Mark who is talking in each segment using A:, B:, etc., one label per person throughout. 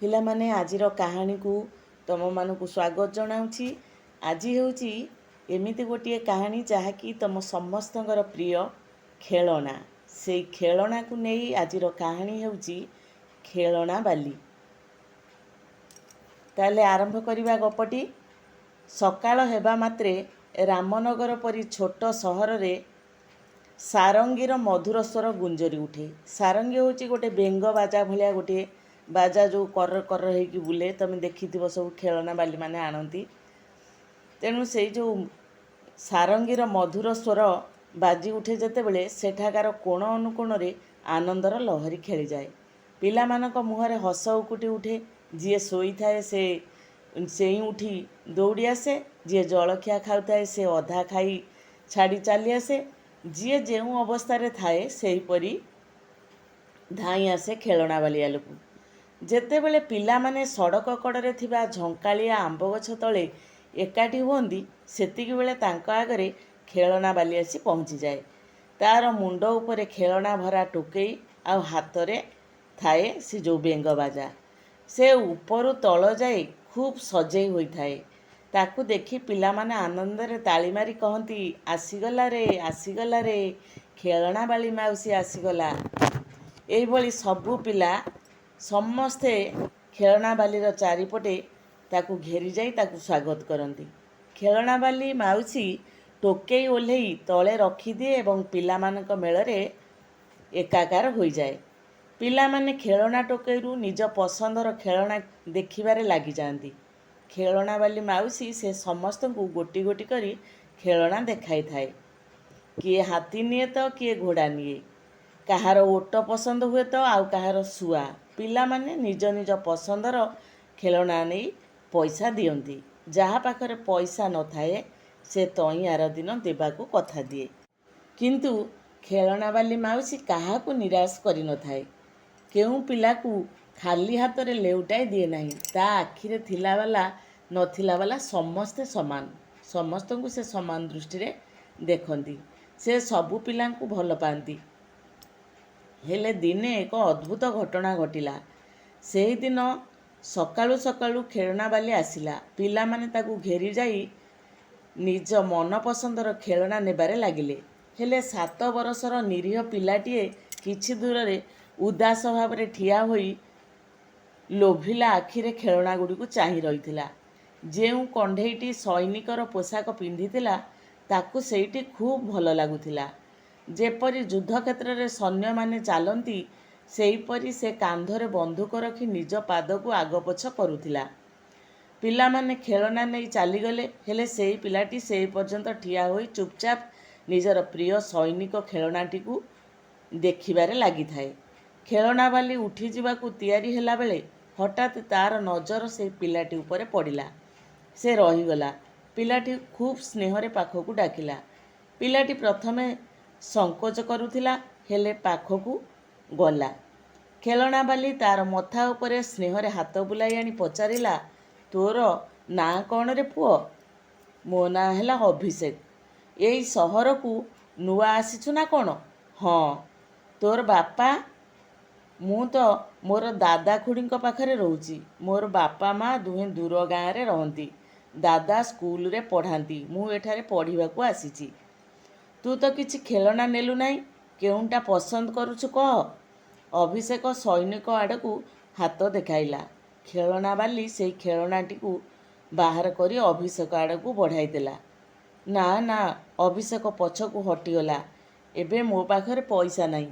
A: ପିଲାମାନେ ଆଜିର କାହାଣୀକୁ ତୁମମାନଙ୍କୁ ସ୍ୱାଗତ ଜଣାଉଛି। ଆଜି ହେଉଛି ଏମିତି ଗୋଟିଏ କାହାଣୀ ଯାହାକି ତୁମ ସମସ୍ତଙ୍କର ପ୍ରିୟ ଖେଳଣା। ସେଇ ଖେଳଣାକୁ ନେଇ ଆଜିର କାହାଣୀ ହେଉଛି ଖେଳଣା ବାଲି। ତାହେଲେ ଆରମ୍ଭ କରିବା ଗପଟି। ସକାଳ ହେବା ମାତ୍ରେ ରାମନଗର ପରି ଛୋଟ ସହରରେ ସାରଙ୍ଗୀର ମଧୁର ସ୍ୱର ଗୁଞ୍ଜରି ଉଠେ। ସାରଙ୍ଗୀ ହେଉଛି ଗୋଟେ ବେଙ୍ଗ ବାଜା ଭଳିଆ ଗୋଟିଏ ବାଜା, ଯେଉଁ କର୍ର କର୍ର ହେଇକି ବୁଲେ। ତୁମେ ଦେଖିଥିବ ସବୁ ଖେଳନା ବାଲିମାନେ ଆଣନ୍ତି। ତେଣୁ ସେଇ ଯେଉଁ ସାରଙ୍ଗୀର ମଧୁର ସ୍ୱର ବାଜି ଉଠେ ଯେତେବେଳେ, ସେଠାକାର କୋଣ ଅନୁକୋଣରେ ଆନନ୍ଦର ଲହରୀ ଖେଳିଯାଏ। ପିଲାମାନଙ୍କ ମୁହଁରେ ହସ ଉକୁଟି ଉଠେ। ଯିଏ ଶୋଇଥାଏ ସେ ଚେଇଁ ଉଠି ଦୌଡ଼ି ଆସେ। ଯିଏ ଜଳଖିଆ ଖାଉଥାଏ ସେ ଅଧା ଖାଇ ଛାଡ଼ି ଚାଲି ଆସେ। ଯିଏ ଯେଉଁ ଅବସ୍ଥାରେ ଥାଏ ସେହିପରି ଧାଇଁ ଆସେ ଖେଳଣା ବାଲିଆଲକୁ। ଯେତେବେଳେ ପିଲାମାନେ ସଡ଼କ କଡ଼ରେ ଥିବା ଝଙ୍କାଳିଆ ଆମ୍ବ ଗଛ ତଳେ ଏକାଠି ହୁଅନ୍ତି, ସେତିକିବେଳେ ତାଙ୍କ ଆଗରେ ଖେଳଣା ବାଲି ଆସି ପହଞ୍ଚିଯାଏ। ତା'ର ମୁଣ୍ଡ ଉପରେ ଖେଳଣା ଭରା ଟୋକେଇ, ଆଉ ହାତରେ ଥାଏ ସେ ଯେଉଁ ବେଙ୍ଗ ବାଜା। ସେ ଉପରୁ ତଳ ଯାଏ ଖୁବ୍ ସଜେଇ ହୋଇଥାଏ। ତାକୁ ଦେଖି ପିଲାମାନେ ଆନନ୍ଦରେ ତାଳି ମାରି କହନ୍ତି, ଆସିଗଲା ରେ, ଆସିଗଲା ରେ, ଖେଳଣା ବାଲି ମାଉସୀ ଆସିଗଲା। ଏଇଭଳି ସବୁ ପିଲା ସମସ୍ତେ ଖେଳଣା ବାଲିର ଚାରିପଟେ ତାକୁ ଘେରି ଯାଇ ତାକୁ ସ୍ୱାଗତ କରନ୍ତି। ଖେଳଣା ବାଲି ମାଉସୀ ଟୋକେଇ ଓହ୍ଲେଇ ତଳେ ରଖିଦିଏ ଏବଂ ପିଲାମାନଙ୍କ ମେଳରେ ଏକାକାର ହୋଇଯାଏ। ପିଲାମାନେ ଖେଳଣା ଟୋକେଇରୁ ନିଜ ପସନ୍ଦର ଖେଳଣା ଦେଖିବାରେ ଲାଗିଯାଆନ୍ତି। ଖେଳଣା ବାଲି ମାଉସୀ ସେ ସମସ୍ତଙ୍କୁ ଗୋଟି ଗୋଟି କରି ଖେଳଣା ଦେଖାଇଥାଏ। କିଏ ହାତୀ ନିଏ ତ କିଏ ଘୋଡ଼ା ନିଏ, କାହାର ଓଟ ପସନ୍ଦ ହୁଏ ତ ଆଉ କାହାର ଶୁଆ। ପିଲାମାନେ ନିଜ ନିଜ ପସନ୍ଦର ଖେଳଣା ନେଇ ପଇସା ଦିଅନ୍ତି। ଯାହା ପାଖରେ ପଇସା ନଥାଏ ସେ ତଇଁ ଆର ଦିନ ଦେବାକୁ କଥା ଦିଏ। କିନ୍ତୁ ଖେଳଣା ବାଲି ମାଉସୀ କାହାକୁ ନିରାଶ କରିନଥାଏ। କେଉଁ ପିଲାକୁ ଖାଲି ହାତରେ ଲେଉଟାଇ ଦିଏ ନାହିଁ। ତା ଆଖିରେ ଥିଲା ବାଲା ନଥିଲା ବାଲା ସମସ୍ତେ ସମାନ। ସମସ୍ତଙ୍କୁ ସେ ସମାନ ଦୃଷ୍ଟିରେ ଦେଖନ୍ତି। ସେ ସବୁ ପିଲାଙ୍କୁ ଭଲ ପାଆନ୍ତି। ହେଲେ ଦିନେ ଏକ ଅଦ୍ଭୁତ ଘଟଣା ଘଟିଲା। ସେହିଦିନ ସକାଳୁ ସକାଳୁ ଖେଳଣା ବାଲି ଆସିଲା। ପିଲାମାନେ ତାକୁ ଘେରି ଯାଇ ନିଜ ମନପସନ୍ଦର ଖେଳଣା ନେବାରେ ଲାଗିଲେ। ହେଲେ 7 ବର୍ଷର ନିରୀହ ପିଲାଟିଏ କିଛି ଦୂରରେ ଉଦାସ ଭାବରେ ଠିଆ ହୋଇ ଲୋଭିଲା ଆଖିରେ ଖେଳଣା ଗୁଡ଼ିକୁ ଚାହିଁ ରହିଥିଲା। ଯେଉଁ କଣ୍ଢେଇଟି ସୈନିକର ପୋଷାକ ପିନ୍ଧିଥିଲା ତାକୁ ସେଇଟି ଖୁବ୍ ଭଲ ଲାଗୁଥିଲା। ଯେପରି ଯୁଦ୍ଧକ୍ଷେତ୍ରରେ ସୈନ୍ୟମାନେ ଚାଲନ୍ତି ସେହିପରି ସେ କାନ୍ଧରେ ବନ୍ଧୁକ ରଖି ନିଜ ପାଦକୁ ଆଗପଛ କରୁଥିଲା। ପିଲାମାନେ ଖେଳଣା ନେଇ ଚାଲିଗଲେ। ହେଲେ ସେହି ପିଲାଟି ସେହି ପର୍ଯ୍ୟନ୍ତ ଠିଆ ହୋଇ ଚୁପଚାପ ନିଜର ପ୍ରିୟ ସୈନିକ ଖେଳଣାଟିକୁ ଦେଖିବାରେ ଲାଗିଥାଏ। ଖେଳଣା ବାଲି ଉଠିଯିବାକୁ ତିଆରି ହେଲାବେଳେ ହଠାତ୍ ତା'ର ନଜର ସେହି ପିଲାଟି ଉପରେ ପଡ଼ିଲା। ସେ ରହିଗଲା। ପିଲାଟି ଖୁବ୍ ସ୍ନେହରେ ପାଖକୁ ଡାକିଲା। ପିଲାଟି ପ୍ରଥମେ ସଂକୋଚ କରୁଥିଲା, ହେଲେ ପାଖକୁ ଗଲା। ଖେଳଣା ବାଲି ତା'ର ମଥା ଉପରେ ସ୍ନେହରେ ହାତ ବୁଲାଇ ଆଣି ପଚାରିଲା, ତୋର ନାଁ କ'ଣ ରେ ପୁଅ? ମୋ ନାଁ ହେଲା ଅଭିଷେକ। ଏଇ ସହରକୁ ନୂଆ ଆସିଛୁ ନା କ'ଣ? ହଁ। ତୋର ବାପା? ମୁଁ ତ ମୋର ଦାଦା ଖୁଡ଼ୀଙ୍କ ପାଖରେ ରହୁଛି। ମୋର ବାପା ମା ଦୁହେଁ ଦୂର ଗାଁରେ ରହନ୍ତି। ଦାଦା ସ୍କୁଲରେ ପଢ଼ାନ୍ତି। ମୁଁ ଏଠାରେ ପଢ଼ିବାକୁ ଆସିଛି। ତୁ ତ କିଛି ଖେଳଣା ନେଲୁ ନାହିଁ, କେଉଁଟା ପସନ୍ଦ କରୁଛୁ କହ? ଅଭିଷେକ ସୈନିକ ଆଡ଼କୁ ହାତ ଦେଖାଇଲା। ଖେଳଣା ବାଲି ସେଇ ଖେଳଣାଟିକୁ ବାହାର କରି ଅଭିଷେକ ଆଡ଼କୁ ବଢ଼ାଇ ଦେଲା। ନା ନା, ଅଭିଷେକ ପଛକୁ ହଟିଗଲା। ଏବେ ମୋ ପାଖରେ ପଇସା ନାହିଁ।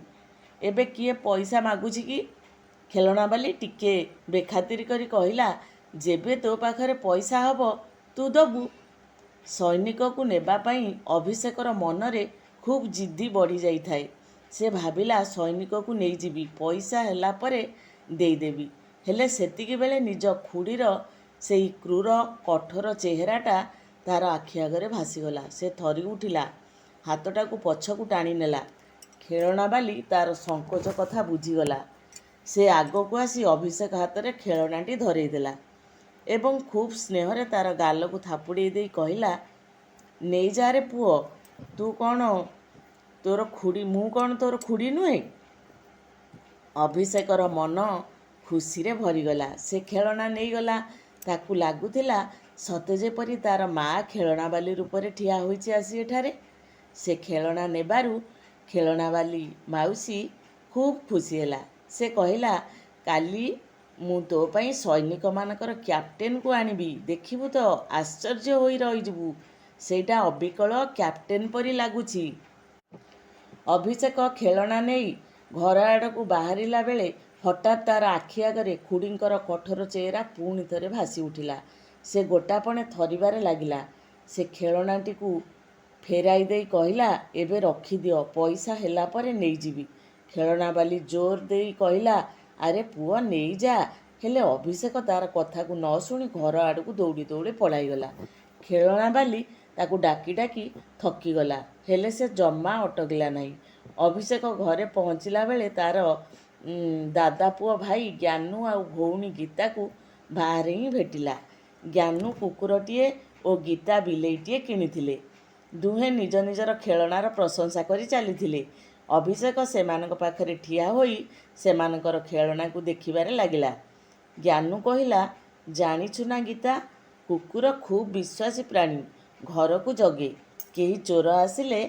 A: ଏବେ କିଏ ପଇସା ମାଗୁଛି କି? ଖେଳଣା ବାଲି ଟିକେ ବେଖାତିର କରି କହିଲା, ଯେବେ ତୋ ପାଖରେ ପଇସା ହେବ ତୁ ଦେବୁ। ସୈନିକକୁ ନେବା ପାଇଁ ଅଭିଷେକର ମନରେ ଖୁବ୍ ଜିଦ୍ଦି ବଢ଼ିଯାଇଥାଏ। ସେ ଭାବିଲା, ସୈନିକକୁ ନେଇଯିବି, ପଇସା ହେଲା ପରେ ଦେଇଦେବି। ହେଲେ ସେତିକିବେଳେ ନିଜ ଖୁଡ଼ୀର ସେଇ କ୍ରୂର କଠୋର ଚେହେରାଟା ତା'ର ଆଖି ଆଗରେ ଭାସିଗଲା। ସେ ଥରି ଉଠିଲା, ହାତଟାକୁ ପଛକୁ ଟାଣି ନେଲା। ଖେଳଣା ବାଲି ତା'ର ସଂକୋଚ କଥା ବୁଝିଗଲା। ସେ ଆଗକୁ ଆସି ଅଭିଷେକ ହାତରେ ଖେଳଣାଟି ଧରେଇ ଦେଲା ଏବଂ ଖୁବ୍ ସ୍ନେହରେ ତା'ର ଗାଲକୁ ଥାପୁଡ଼େଇ ଦେଇ କହିଲା, ନେଇଯା ରେ ପୁଅ। ତୁ କ'ଣ ତୋର ଖୁଡ଼ୀ? ମୁଁ କ'ଣ ତୋର ଖୁଡ଼ୀ ନୁହେଁ? ଅଭିଷେକର ମନ ଖୁସିରେ ଭରିଗଲା। ସେ ଖେଳଣା ନେଇଗଲା। ତାକୁ ଲାଗୁଥିଲା ସତେ ଯେପରି ତା'ର ମା' ଖେଳଣାବାଲି ରୂପରେ ଠିଆ ହୋଇଛି ଆସି ଏଠାରେ। ସେ ଖେଳଣା ନେବାରୁ ଖେଳଣାବାଲି ମାଉସୀ ଖୁବ୍ ଖୁସି ହେଲା। ସେ କହିଲା, କାଲି ମୁଁ ତୋ ପାଇଁ ସୈନିକମାନଙ୍କର କ୍ୟାପ୍ଟେନକୁ ଆଣିବି। ଦେଖିବୁ ତ, ଆଶ୍ଚର୍ଯ୍ୟ ହୋଇ ରହିଯିବୁ। ସେଇଟା ଅବିକଳ କ୍ୟାପ୍ଟେନ ପରି ଲାଗୁଛି। ଅଭିଷେକ ଖେଳଣା ନେଇ ଘର ଆଡ଼କୁ ବାହାରିଲା ବେଳେ ହଠାତ୍ ତା'ର ଆଖି ଆଗରେ ଖୁଡ଼ୀଙ୍କର କଠୋର ଚେହେରା ପୁଣି ଥରେ ଭାସି ଉଠିଲା। ସେ ଗୋଟାପଣେ ଥରିବାରେ ଲାଗିଲା। ସେ ଖେଳଣାଟିକୁ ଫେରାଇ ଦେଇ କହିଲା, ଏବେ ରଖିଦିଅ, ପଇସା ହେଲା ପରେ ନେଇଯିବି। ଖେଳଣାବାଲି ଜୋର ଦେଇ କହିଲା, ଆରେ ପୁଅ, ନେଇଯା। ହେଲେ ଅଭିଷେକ ତା'ର କଥାକୁ ନ ଶୁଣି ଘର ଆଡ଼କୁ ଦୌଡ଼ି ଦୌଡ଼ି ପଳାଇଗଲା। ଖେଳଣାବାଲି ତାକୁ ଡାକି ଡାକି ଥକିଗଲା, ହେଲେ ସେ ଜମା ଅଟକିଲା ନାହିଁ। ଅଭିଷେକ ଘରେ ପହଞ୍ଚିଲା ବେଳେ ତା'ର ଦାଦା ପୁଅ ଭାଇ ଜ୍ଞାନୁ ଆଉ ଭଉଣୀ ଗୀତାକୁ ବାହାରେ ହିଁ ଭେଟିଲା। ଜ୍ଞାନୁ କୁକୁରଟିଏ ଓ ଗୀତା ବିଲେଇଟିଏ କିଣିଥିଲେ। ଦୁହେଁ ନିଜ ନିଜର ଖେଳଣାର ପ୍ରଶଂସା କରି ଚାଲିଥିଲେ। ଅଭିଷେକ ସେମାନଙ୍କ ପାଖରେ ଠିଆ ହୋଇ ସେମାନଙ୍କର ଖେଳଣାକୁ ଦେଖିବାରେ ଲାଗିଲା। ଜ୍ଞାନୁ କହିଲା, ଜାଣିଛୁ ନା ଗୀତା, କୁକୁର ଖୁବ୍ ବିଶ୍ୱାସୀ ପ୍ରାଣୀ। ଘରକୁ ଜଗେ। କେହି ଚୋର ଆସିଲେ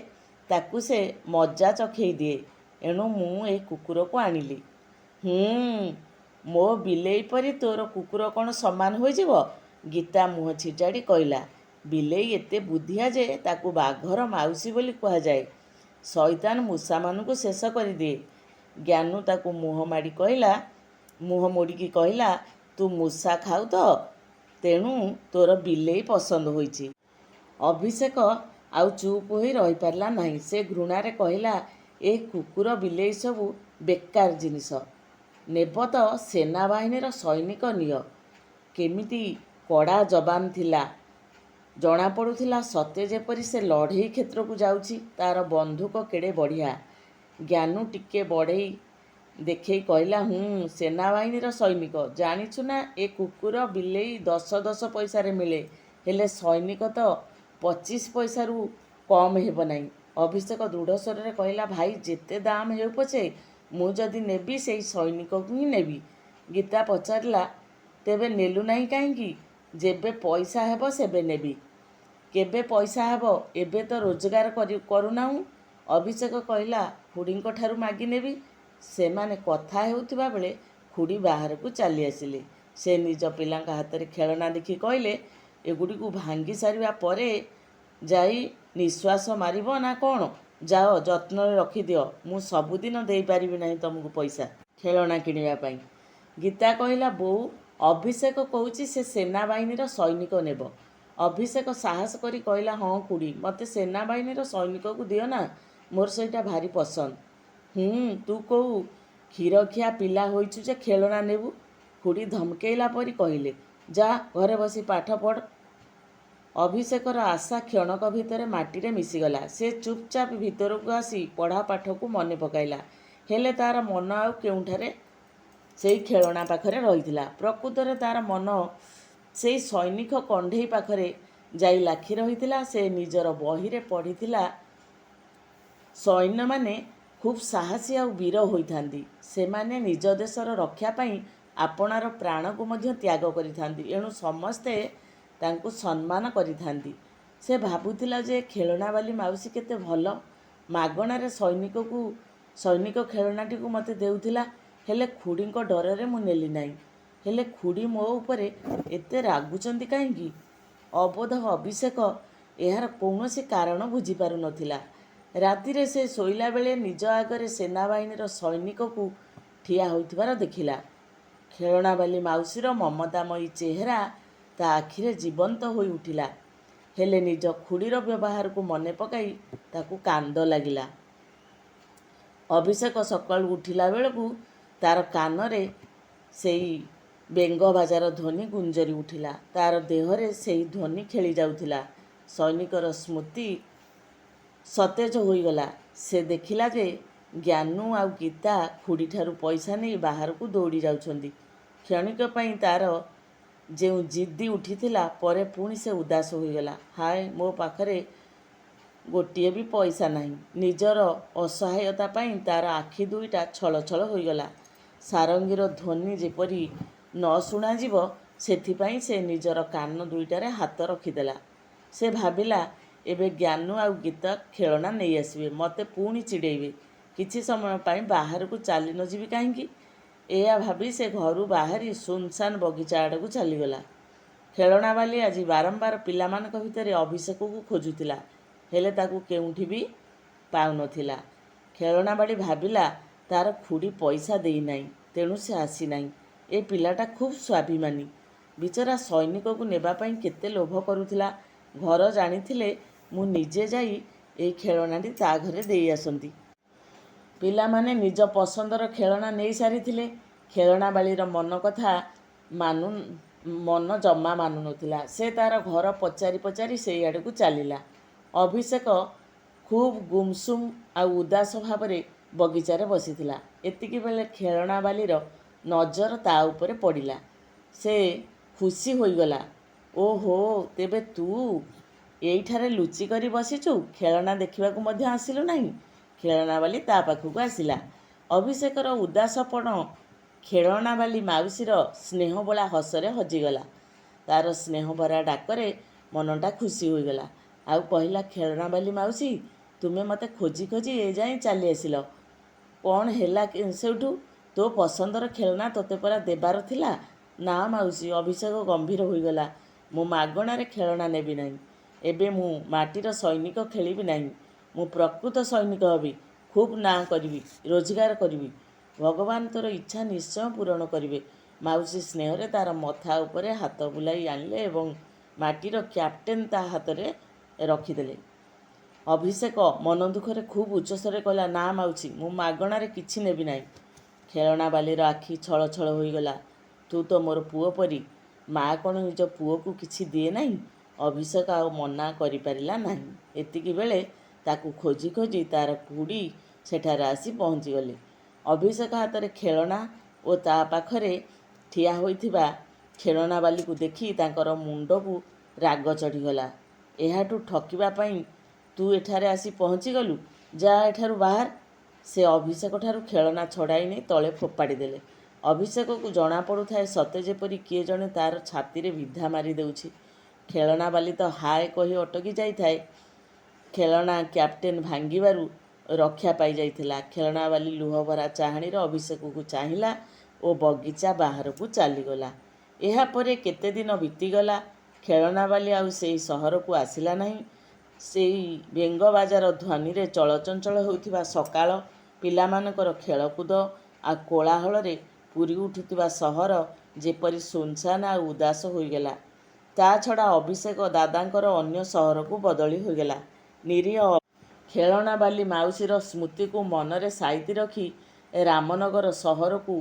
A: ତାକୁ ସେ ମଜା ଚଖେଇ ଦିଏ। ଏଣୁ ମୁଁ ଏ କୁକୁରକୁ ଆଣିଲି। ମୋ ବିଲେଇ ପରି ତୋର କୁକୁର କ'ଣ ସମାନ ହୋଇଯିବ? ଗୀତା ମୁହଁ ଛିଟାଡ଼ି କହିଲା। ବିଲେଇ ଏତେ ବୁଦ୍ଧିଆ ଯେ ତାକୁ ବାଘର ମାଉସୀ ବୋଲି କୁହାଯାଏ। ଶଇତାନ ମୂଷାମାନଙ୍କୁ ଶେଷ କରିଦିଏ। ଜ୍ଞାନୁ ତାକୁ ମୁହଁ ମୋଡ଼ିକି କହିଲା, ତୁ ମୂଷା ଖାଉ ତ, ତେଣୁ ତୋର ବିଲେଇ ପସନ୍ଦ ହୋଇଛି। ଅଭିଷେକ ଆଉ ଚୁପ୍ ହୋଇ ରହିପାରିଲା ନାହିଁ। ସେ ଘୃଣାରେ କହିଲା, ଏ କୁକୁର ବିଲେଇ ସବୁ ବେକାର ଜିନିଷ। ନେବ ତ ସେନାବାହିନୀର ସୈନିକ ନିଅ। କେମିତି କଡ଼ା ଜବାନ ଥିଲା। ଜଣାପଡ଼ୁଥିଲା ସତେ ଯେପରି ସେ ଲଢ଼େଇ କ୍ଷେତ୍ରକୁ ଯାଉଛି। ତା'ର ବନ୍ଧୁକ କେଡ଼େ ବଢ଼ିଆ। ଜ୍ଞାନୁ ଟିକେ ବଢ଼େଇ ଦେଖେଇ କହିଲା, ସେନାବାହିନୀର ସୈନିକ। ଜାଣିଛୁ ନା, ଏ କୁକୁର ବିଲେଇ 10 ପଇସାରେ ମିଳେ। ହେଲେ ସୈନିକ ତ 25 ପଇସାରୁ କମ୍ ହେବ ନାହିଁ। ଅଭିଷେକ ଦୃଢ଼ ସ୍ୱରରେ କହିଲା, ଭାଇ, ଯେତେ ଦାମ ହେଉ ପଛେ ମୁଁ ଯଦି ନେବି ସେଇ ସୈନିକକୁ ହିଁ ନେବି। ଗୀତା ପଚାରିଲା, ତେବେ ନେଲୁ ନାହିଁ କାହିଁକି? ଯେବେ ପଇସା ହେବ ସେବେ ନେବି। କେବେ ପଇସା ହେବ? ଏବେ ତ ରୋଜଗାର କରୁନାହୁଁ। ଅଭିଷେକ କହିଲା, ଖୁଡ଼ୀଙ୍କ ଠାରୁ ମାଗି ନେବି। ସେମାନେ କଥା ହେଉଥିବା ବେଳେ ଖୁଡ଼ୀ ବାହାରକୁ ଚାଲି ଆସିଲେ। ସେ ନିଜ ପିଲାଙ୍କ ହାତରେ ଖେଳଣା ଦେଖି କହିଲେ, ଏଗୁଡ଼ିକୁ ଭାଙ୍ଗି ସାରିବା ପରେ ଯାଇ ନିଶ୍ୱାସ ମାରିବ ନା କ'ଣ? ଯାଅ, ଯତ୍ନରେ ରଖିଦିଅ। ମୁଁ ସବୁଦିନ ଦେଇପାରିବି ନାହିଁ ତମକୁ ପଇସା ଖେଳଣା କିଣିବା ପାଇଁ। ଗୀତା କହିଲା, ବୋଉ, ଅଭିଷେକ କହୁଛି ସେ ସେନାବାହିନୀର ସୈନିକ ନେବ। ଅଭିଷେକ ସାହସ କରି କହିଲା, ହଁ ଖୁଡ଼ୀ, ମୋତେ ସେନାବାହିନୀର ସୈନିକକୁ ଦିଅ ନା, ମୋର ସେଇଟା ଭାରି ପସନ୍ଦ। ତୁ କୋଉ କ୍ଷୀରଖିଆ ପିଲା ହୋଇଛୁ ଯେ ଖେଳଣା ନେବୁ? ଖୁଡ଼ୀ ଧମକେଇଲା ପରି କହିଲେ। ଯା, ଘରେ ବସି ପାଠ ପଢ଼। ଅଭିଷେକର ଆଶା କ୍ଷଣକ ଭିତରେ ମାଟିରେ ମିଶିଗଲା। ସେ ଚୁପଚାପ ଭିତରକୁ ଆସି ପଢ଼ା ପାଠକୁ ମନେ ପକାଇଲା। ହେଲେ ତା'ର ମନ ଆଉ କେଉଁଠାରେ ସେଇ ଖେଳଣା ପାଖରେ ରହିଥିଲା। ପ୍ରକୃତରେ ତା'ର ମନ ସେଇ ସୈନିକ କଣ୍ଢେଇ ପାଖରେ ଯାଇ ଲାଖି ରହିଥିଲା। ସେ ନିଜର ବହିରେ ପଢ଼ିଥିଲା, ସୈନ୍ୟମାନେ ଖୁବ୍ ସାହସୀ ଆଉ ବୀର ହୋଇଥାନ୍ତି। ସେମାନେ ନିଜ ଦେଶର ରକ୍ଷା ପାଇଁ ଆପଣାର ପ୍ରାଣକୁ ମଧ୍ୟ ତ୍ୟାଗ କରିଥାନ୍ତି। ଏଣୁ ସମସ୍ତେ ତାଙ୍କୁ ସମ୍ମାନ କରିଥାନ୍ତି। ସେ ଭାବୁଥିଲା ଯେ ଖେଳଣାବାଲି ମାଉସୀ କେତେ ଭଲ। ମାଗଣାରେ ସୈନିକ ଖେଳଣାଟିକୁ ମୋତେ ଦେଉଥିଲା। ହେଲେ ଖୁଡ଼ୀଙ୍କ ଡରରେ ମୁଁ ନେଲି ନାହିଁ। ହେଲେ ଖୁଡ଼ୀ ମୋ ଉପରେ ଏତେ ରାଗୁଛନ୍ତି କାହିଁକି? ଅବୋଧ ଅଭିଷେକ ଏହାର କୌଣସି କାରଣ ବୁଝିପାରୁନଥିଲା। ରାତିରେ ସେ ଶୋଇଲା ବେଳେ ନିଜ ଆଗରେ ସେନାବାହିନୀର ସୈନିକକୁ ଠିଆ ହୋଇଥିବାର ଦେଖିଲା। ଖେଳଣାବାଲି ମାଉସୀର ମମତାମୟୀ ଚେହେରା ତା ଆଖିରେ ଜୀବନ୍ତ ହୋଇ ଉଠିଲା। ହେଲେ ନିଜ ଖୁଡ଼ୀର ବ୍ୟବହାରକୁ ମନେ ପକାଇ ତାକୁ କାନ୍ଦ ଲାଗିଲା। ଅଭିଷେକ ସକାଳୁ ଉଠିଲା ବେଳକୁ ତା'ର କାନରେ ସେଇ ବେଙ୍ଗବାଜାର ଧ୍ୱନି ଗୁଞ୍ଜରି ଉଠିଲା। ତା'ର ଦେହରେ ସେଇ ଧ୍ୱନି ଖେଳି ଯାଉଥିଲା। ସୈନିକର ସ୍ମୃତି ସତେଜ ହୋଇଗଲା। ସେ ଦେଖିଲା ଯେ ଜ୍ଞାନୁ ଆଉ ଗୀତା ଖୁଡ଼ୀଠାରୁ ପଇସା ନେଇ ବାହାରକୁ ଦୌଡ଼ି ଯାଉଛନ୍ତି। କ୍ଷଣିକ ପାଇଁ ତା'ର ଯେଉଁ ଜିଦ୍ଦି ଉଠିଥିଲା, ପରେ ପୁଣି ସେ ଉଦାସ ହୋଇଗଲା। ହାୟ, ମୋ ପାଖରେ ଗୋଟିଏ ବି ପଇସା ନାହିଁ। ନିଜର ଅସହାୟତା ପାଇଁ ତା'ର ଆଖି ଦୁଇଟା ଛଳ ଛଳ ହୋଇଗଲା। ସାରଙ୍ଗୀର ଧ୍ୱନି ଯେପରି ନ ଶୁଣାଯିବ ସେଥିପାଇଁ ସେ ନିଜର କାନ ଦୁଇଟାରେ ହାତ ରଖିଦେଲା। ସେ ଭାବିଲା, ଏବେ ଜ୍ଞାନୁ ଆଉ ଗୀତା ଖେଳନା ନେଇ ଆସିବେ, ମୋତେ ପୁଣି ଚିଡ଼େଇବେ। କିଛି ସମୟ ପାଇଁ ବାହାରକୁ ଚାଲି ନ ଯିବି କାହିଁକି? ଏଇଆ ଭାବି ସେ ଘରୁ ବାହାରି ସୁନସାନ ବଗିଚା ଆଡ଼କୁ ଚାଲିଗଲା। ଖେଳନାବାଲି ଆଜି ବାରମ୍ବାର ପିଲାମାନଙ୍କ ଭିତରେ ଅଭିଷେକକୁ ଖୋଜୁଥିଲା, ହେଲେ ତାକୁ କେଉଁଠି ବି ପାଉନଥିଲା। ଖେଳନାବାଲି ଭାବିଲା, ତାର ଖୁଡ଼ି ପଇସା ଦେଇନାହିଁ, ତେଣୁ ସେ ଆସିନାହିଁ। ଏ ପିଲାଟା ଖୁବ୍ ସ୍ୱାଭିମାନୀ। ବିଚରା ସୈନିକକୁ ନେବା ପାଇଁ କେତେ ଲୋଭ କରୁଥିଲା। ଘର ଜାଣିଥିଲେ ମୁଁ ନିଜେ ଯାଇ ଏଇ ଖେଳନାଟି ତା ଘରେ ଦେଇ ଆସନ୍ତି। ପିଲାମାନେ ନିଜ ପସନ୍ଦର ଖେଳନା ନେଇ ସାରିଥିଲେ। ଖେଳନାବାଳିର ମନ ଜମା ମାନୁନଥିଲା। ସେ ତାର ଘର ପଚାରି ପଚାରି ସେଇ ଆଡ଼କୁ ଚାଲିଲା। ଅଭିଷେକ ଖୁବ୍ ଗୁମସୁମ୍ ଆଉ ଉଦାସ ଭାବରେ ବଗିଚାରେ ବସିଥିଲା। ଏତିକିବେଳେ ଖେଳନାବାଲିର ନଜର ତା ଉପରେ ପଡ଼ିଲା। ସେ ଖୁସି ହୋଇଗଲା। ଓହୋ, ତେବେ ତୁ ଏଇଠାରେ ଲୁଚିକରି ବସିଛୁ, ଖେଳନା ଦେଖିବାକୁ ମଧ୍ୟ ଆସିଲୁ ନାହିଁ? ଖେଳନାବାଲି ତା ପାଖକୁ ଆସିଲା। ଅଭିଷେକର ଉଦାସପଣ ଖେଳନାବାଲି ମାଉସୀର ସ୍ନେହବୋଳା ହସରେ ହଜିଗଲା। ତାର ସ୍ନେହଭରା ଡାକରେ ମନଟା ଖୁସି ହୋଇଗଲା। ଆଉ କହିଲା, ଖେଳନାବାଲି ମାଉସୀ, ତୁମେ ମୋତେ ଖୋଜି ଖୋଜି ଏ ଯାଏଁ ଚାଲି ଆସିଲ। କ'ଣ ହେଲା ସେଇଠୁ? ତୋ ପସନ୍ଦର ଖେଳନା ତୋତେ ପରା ଦେବାର ଥିଲା। ନା ମାଉସୀ, ଅଭିଷେକ ଗମ୍ଭୀର ହୋଇଗଲା। ମୁଁ ମାଗଣାରେ ଖେଳନା ନେବି ନାହିଁ। ଏବେ ମୁଁ ମାଟିର ସୈନିକ ଖେଳିବି ନାହିଁ। ମୁଁ ପ୍ରକୃତ ସୈନିକ ହେବି। ଖୁବ୍ ନାଁ କରିବି, ରୋଜଗାର କରିବି। ଭଗବାନ ତୋର ଇଚ୍ଛା ନିଶ୍ଚୟ ପୂରଣ କରିବେ। ମାଉସୀ ସ୍ନେହରେ ତାର ମଥା ଉପରେ ହାତ ବୁଲାଇ ଆଣିଲେ ଏବଂ ମାଟିର କ୍ୟାପ୍ଟେନ୍ ତା ହାତରେ ରଖିଦେଲେ। ଅଭିଷେକ ମନ ଦୁଃଖରେ ଖୁବ୍ ଉଚ୍ଚସ୍ୱରରେ କହିଲା, ନା ମାଉସୀ, ମୁଁ ମାଗଣାରେ କିଛି ନେବି ନାହିଁ। ଖେଳନାବାଲିର ଆଖି ଛଳ ଛଳ ହୋଇଗଲା। ତୁ ତ ମୋର ପୁଅ ପରି। ମା କ'ଣ ନିଜ ପୁଅକୁ କିଛି ଦିଏ ନାହିଁ? ଅଭିଷେକ ଆଉ ମନା କରିପାରିଲା ନାହିଁ। ଏତିକିବେଳେ ତାକୁ ଖୋଜି ଖୋଜି ତାର ଖୁଡ଼ି ସେଠାରେ ଆସି ପହଞ୍ଚିଗଲେ। ଅଭିଷେକ ହାତରେ ଖେଳନା ଓ ତା ପାଖରେ ଠିଆ ହୋଇଥିବା ଖେଳନାବାଲିକୁ ଦେଖି ତାଙ୍କର ମୁଣ୍ଡକୁ ରାଗ ଚଢ଼ିଗଲା। ଏହାଠୁ ଠକିବା ପାଇଁ ତୁ ଏଠାରେ ଆସି ପହଞ୍ଚିଗଲୁ? ଯା ଏଠାରୁ ବାହାର। ସେ ଅଭିଷେକଠାରୁ ଖେଳନା ଛଡ଼ାଇ ନେଇ ତଳେ ଫୋପାଡ଼ି ଦେଲେ। ଅଭିଷେକକୁ ଜଣାପଡ଼ୁଥାଏ ସତେ ଯେପରି କିଏ ଜଣେ ତାର ଛାତିରେ ବିଧା ମାରି ଦେଉଛି। ଖେଳନାବାଲି ତ ହାୟ କହି ଅଟକି ଯାଇଥାଏ। ଖେଳନା କ୍ୟାପ୍ଟେନ୍ ଭାଙ୍ଗିବାରୁ ରକ୍ଷା ପାଇଯାଇଥିଲା। ଖେଳନାବାଲି ଲୁହଭରା ଚାହାଣୀରେ ଅଭିଷେକକୁ ଚାହିଁଲା ଓ ବଗିଚା ବାହାରକୁ ଚାଲିଗଲା। ଏହାପରେ କେତେଦିନ ବିତିଗଲା। ଖେଳନାବାଲି ଆଉ ସେଇ ସହରକୁ ଆସିଲା ନାହିଁ। ସେଇ ବେଙ୍ଗବାଜାର ଧ୍ୱନିରେ ଚଳଚଞ୍ଚଳ ହେଉଥିବା ସକାଳ, ପିଲାମାନଙ୍କର ଖେଳକୁଦ ଆଉ କୋଳାହଳରେ ପୂରି ଉଠୁଥିବା ସହର ଯେପରି ସୁନସାନ ଆଉ ଉଦାସ ହୋଇଗଲା। ତା ଛଡ଼ା ଅଭିଷେକ ଦାଦାଙ୍କର ଅନ୍ୟ ସହରକୁ ବଦଳି ହୋଇଗଲା। ନିରୀହ ଖେଳନାବାଲି ମାଉସୀର ସ୍ମୃତିକୁ ମନରେ ସାଇତି ରଖି ରାମନଗର ସହରଠାରୁ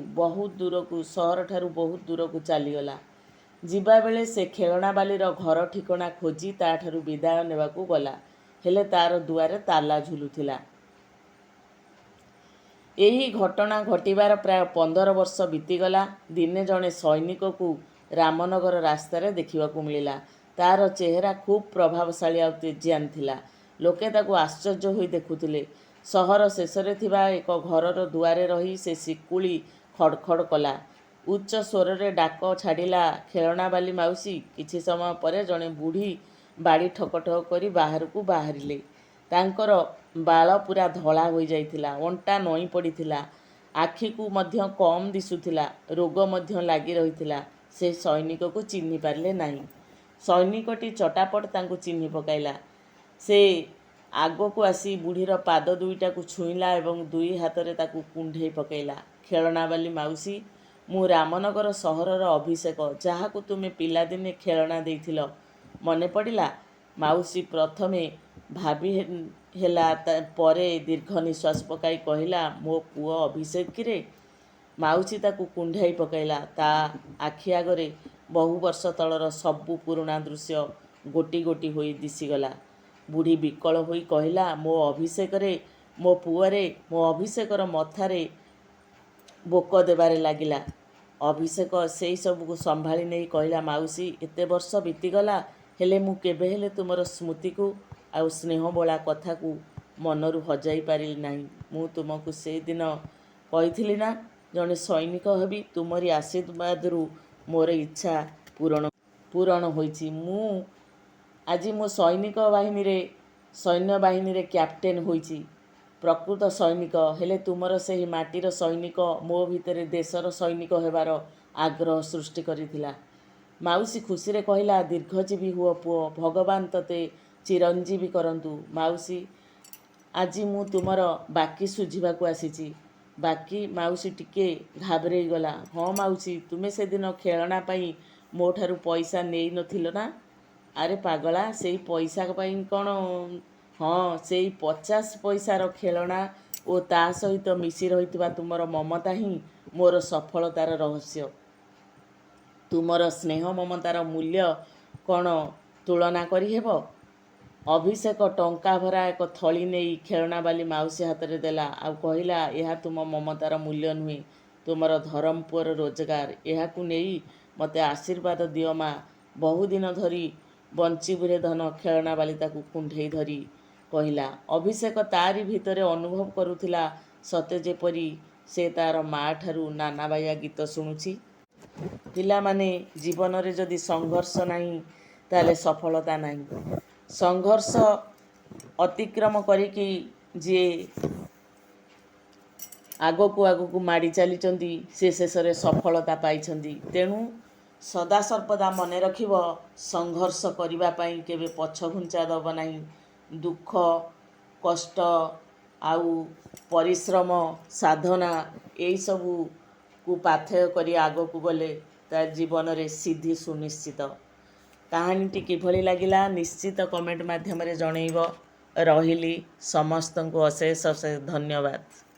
A: ବହୁତ ଦୂରକୁ ଚାଲିଗଲା। ଯିବାବେଳେ ସେ ଖେଳନାବାଲିର ଘର ଠିକଣା ଖୋଜି ତାଠାରୁ ବିଦାୟ ନେବାକୁ ଗଲା, ହେଲେ ତାର ଦୁଆରେ ତାଲା ଝୁଲୁଥିଲା। ଏହି ଘଟଣା ଘଟିବାର ପ୍ରାୟ 15 ବର୍ଷ ବିତିଗଲା। ଦିନେ ଜଣେ ସୈନିକକୁ ରାମନଗର ରାସ୍ତାରେ ଦେଖିବାକୁ ମିଳିଲା। ତାର ଚେହେରା ଖୁବ୍ ପ୍ରଭାବଶାଳୀ ଆଉ ତେଜିଆନ ଥିଲା। ଲୋକେ ତାକୁ ଆଶ୍ଚର୍ଯ୍ୟ ହୋଇ ଦେଖୁଥିଲେ। ସହର ଶେଷରେ ଥିବା ଏକ ଘରର ଦୁଆରେ ରହି ସେ ଶିକୁଳି ଖଡ଼ ଖଡ଼ କଲା। ଉଚ୍ଚ ସ୍ୱରରେ ଡାକ ଛାଡ଼ିଲା, ଖେଳନାବାଲି ମାଉସୀ। କିଛି ସମୟ ପରେ ଜଣେ ବୁଢ଼ୀ ବାଡ଼ି ଠକ ଠକ କରି ବାହାରକୁ ବାହାରିଲେ। ତାଙ୍କର ବାଳ ପୂରା ଧଳା ହୋଇଯାଇଥିଲା, ଅଣ୍ଟା ନଇଁ ପଡ଼ିଥିଲା, ଆଖିକୁ ମଧ୍ୟ କମ୍ ଦିଶୁଥିଲା, ରୋଗ ମଧ୍ୟ ଲାଗି ରହିଥିଲା। ସେ ସୈନିକକୁ ଚିହ୍ନି ପାରିଲେ ନାହିଁ। ସୈନିକଟି ଚଟାପଟ ତାଙ୍କୁ ଚିହ୍ନି ପକାଇଲା। ସେ ଆଗକୁ ଆସି ବୁଢ଼ୀର ପାଦ ଦୁଇଟାକୁ ଛୁଇଁଲା ଏବଂ ଦୁଇ ହାତରେ ତାକୁ କୁଣ୍ଢେଇ ପକାଇଲା। ଖେଳନାବାଲି ମାଉସୀ, ମୁଁ ରାମନଗର ସହରର ଅଭିଷେକ, ଯାହାକୁ ତୁମେ ପିଲାଦିନେ ଖେଳନା ଦେଇଥିଲ। ମନେ ପଡ଼ିଲା? ମାଉସୀ ପ୍ରଥମେ ଭାବି ହେଲା, ପରେ ଦୀର୍ଘ ନିଶ୍ୱାସ ପକାଇ କହିଲା, ମୋ ପୁଅ ଅଭିଷେକ କିରେ? ମାଉସୀ ତାକୁ କୁଣ୍ଢାଇ ପକାଇଲା। ତା ଆଖି ଆଗରେ ବହୁ ବର୍ଷ ତଳର ସବୁ ପୁରୁଣା ଦୃଶ୍ୟ ଗୋଟି ଗୋଟି ହୋଇ ଦିଶିଗଲା। ବୁଢ଼ୀ ବିକଳ ହୋଇ କହିଲା, ମୋ ଅଭିଷେକରେ, ମୋ ପୁଅରେ। ମୋ ଅଭିଷେକର ମଥାରେ ବୋକ ଦେବାରେ ଲାଗିଲା। ଅଭିଷେକ ସେଇ ସବୁକୁ ସମ୍ଭାଳି ନେଇ କହିଲା, ମାଉସୀ, ଏତେ ବର୍ଷ ବିତିଗଲା, ହେଲେ ମୁଁ କେବେ ହେଲେ ତୁମର ସ୍ମୃତିକୁ ଆଉ ସ୍ନେହବୋଳା କଥାକୁ ମନରୁ ହଜାଇ ପାରିଲି ନାହିଁ। ମୁଁ ତୁମକୁ ସେଦିନ କହିଥିଲି ନା, ଜଣେ ସୈନିକ ହେବି ତୁମରି ଆଶୀର୍ବାଦରୁ ମୋର ଇଚ୍ଛା ପୂରଣ ହୋଇଛି। ଆଜି ମୁଁ ସୈନ୍ୟବାହିନୀରେ କ୍ୟାପ୍ଟେନ୍ ହୋଇଛି, ପ୍ରକୃତ ସୈନିକ। ହେଲେ ତୁମର ସେହି ମାଟିର ସୈନିକ ମୋ ଭିତରେ ଦେଶର ସୈନିକ ହେବାର ଆଗ୍ରହ ସୃଷ୍ଟି କରିଥିଲା। ମାଉସୀ ଖୁସିରେ କହିଲା, ଦୀର୍ଘଜୀବୀ ହୁଅ ପୁଅ, ଭଗବାନ ତତେ ଚିରଞ୍ଜୀବୀ କରନ୍ତୁ। ମାଉସୀ, ଆଜି ମୁଁ ତୁମର ବାକି ଶୁଝିବାକୁ ଆସିଛି। ବାକି? ମାଉସୀ ଟିକେ ଘାବରେଇ ଗଲା। ହଁ ମାଉସୀ, ତୁମେ ସେଦିନ ଖେଳଣା ପାଇଁ ମୋ ଠାରୁ ପଇସା ନେଇ ନଥିଲ ନା? ଆରେ ପାଗଳା, ସେଇ ପଇସା ପାଇଁ କ'ଣ? ହଁ, ସେଇ 50 ପଇସାର ଖେଳଣା ଓ ତା ସହିତ ମିଶି ରହିଥିବା ତୁମର ମମତା ହିଁ ମୋର ସଫଳତାର ରହସ୍ୟ। ତୁମର ସ୍ନେହ ମମତାର ମୂଲ୍ୟ କ'ଣ ତୁଳନା କରିହେବ? ଅଭିଷେକ ଟଙ୍କା ଭରା ଏକ ଥଳି ନେଇ ଖେଳଣାବାଲି ମାଉସୀ ହାତରେ ଦେଲା ଆଉ କହିଲା, ଏହା ତୁମ ମମତାର ମୂଲ୍ୟ ନୁହେଁ, ତୁମର ଧରମପୁଅର ରୋଜଗାର। ଏହାକୁ ନେଇ ମୋତେ ଆଶୀର୍ବାଦ ଦିଅ ମା। ବହୁଦିନ ଧରି ବଞ୍ଚିବୁରେ ଧନ। ଖେଳଣାବାଲି ତାକୁ କୁଣ୍ଢେଇ ଧରି କହିଲା। ଅଭିଷେକ ତାରି ଭିତରେ ଅନୁଭବ କରୁଥିଲା ସତେ ଯେପରି ସେ ତା'ର ମା'ଠାରୁ ନାନାବାୟା ଗୀତ ଶୁଣୁଛି। ପିଲାମାନେ, ଜୀବନରେ ଯଦି ସଂଘର୍ଷ ନାହିଁ ତାହେଲେ ସଫଳତା ନାହିଁ। ସଂଘର୍ଷ ଅତିକ୍ରମ କରିକି ଯିଏ ଆଗକୁ ମାଡ଼ି ଚାଲିଛନ୍ତି ସେ ଶେଷରେ ସଫଳତା ପାଇଛନ୍ତି। ତେଣୁ ସଦାସର୍ବଦା ମନେ ରଖିବ, ସଂଘର୍ଷ କରିବା ପାଇଁ କେବେ ପଛଘୁଞ୍ଚା ଦେବ ନାହିଁ। ଦୁଃଖ, କଷ୍ଟ ଆଉ ପରିଶ୍ରମ, ସାଧନା ଏଇସବୁକୁ ପାଥେୟ କରି ଆଗକୁ ଗଲେ ତା ଜୀବନରେ ସିଦ୍ଧି ସୁନିଶ୍ଚିତ। କାହାଣୀଟି କିଭଳି ଲାଗିଲା ନିଶ୍ଚିତ କମେଣ୍ଟ ମାଧ୍ୟମରେ ଜଣେଇବ। ରହିଲି, ସମସ୍ତଙ୍କୁ ଅଶେଷ ଅଶେଷ ଧନ୍ୟବାଦ।